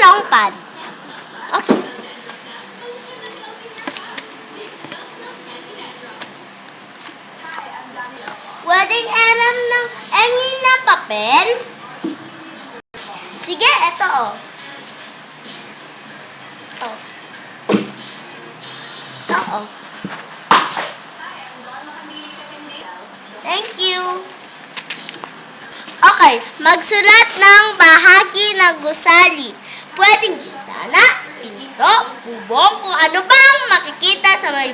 long pad. Okay. Pwedeng aram ng engin na papel. Sige, eto oh. Oh. Oo. Thank you. Okay, magsulat ng bahagi ng gusali. Pwedeng bintana, pinto, bubong, kung ano pang makikita sa may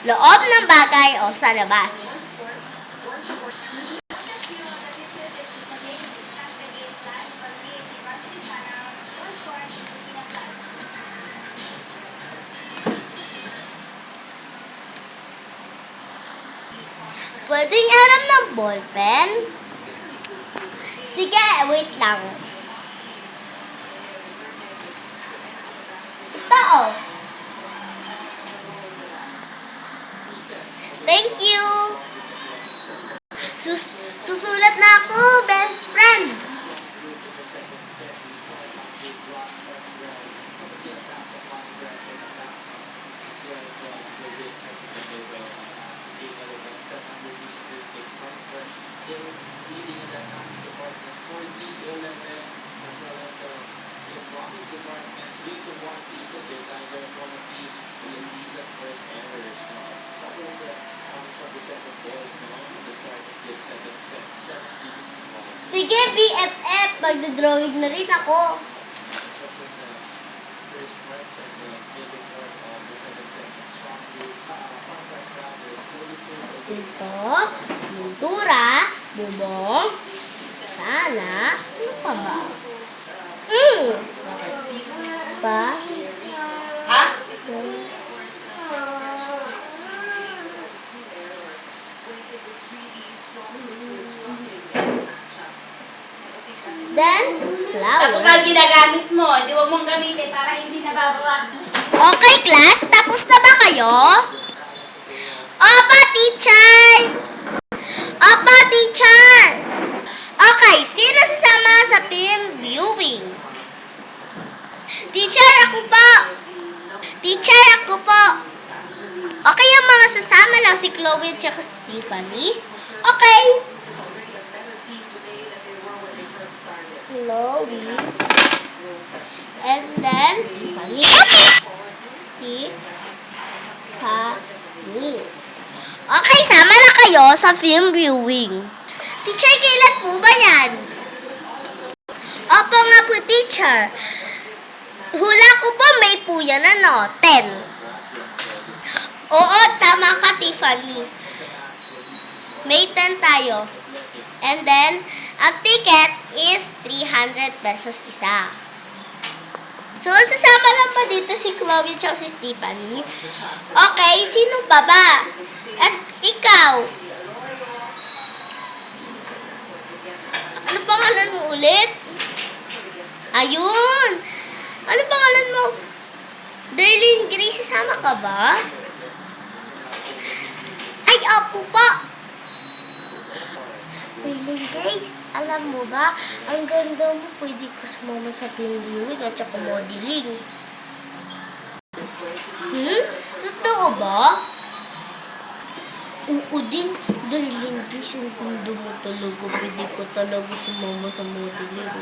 loob ng bagay o sa labas. Pwedeng aram ng ballpen. Sige, wait lang. Ito oh. Thank you. Susulat na ako, best friend. Sige, BFF, magdodrawing na rin ako. Ito, pintura, bubong, sana, ano pa ba? Pa? Ha? Then, flower. Ito ka ginagamit mo. Di wag mong gamitin para hindi nababawasan. Okay, class. Tapos na ba kayo? Opo, teacher! Opo, teacher! Okay, sino sasama sa film viewing? Teacher, ako po. Teacher, ako po. Okay, yung mga sasama lang si Chloe at si Stephanie? Okay. Chloe. And then, Stephanie. Okay, sama na kayo sa film viewing. Teacher, kailan po ba yan? Opo nga po, teacher. Hula ko po, may po yan, 10. Oo, tama ka, Tiffany. May 10 tayo. And then, ang ticket is 300 pesos isa. So, sasama lang pa dito si Chloe at si Stephanie. Okay, sino pa ba? At ikaw? Ano pangalan mo ulit? Ayun! Ano pangalan mo? Darlene Grace, sasama ka ba? Ay, opo po! Darlene Grace, alam mo ba, ang ganda mo, pwede ko sumama sa film viewing at saka modeling. Totoo ba? Oo din, Darlene Grace, ang ganda mo talaga, pwede ko talaga sumama sa modeling.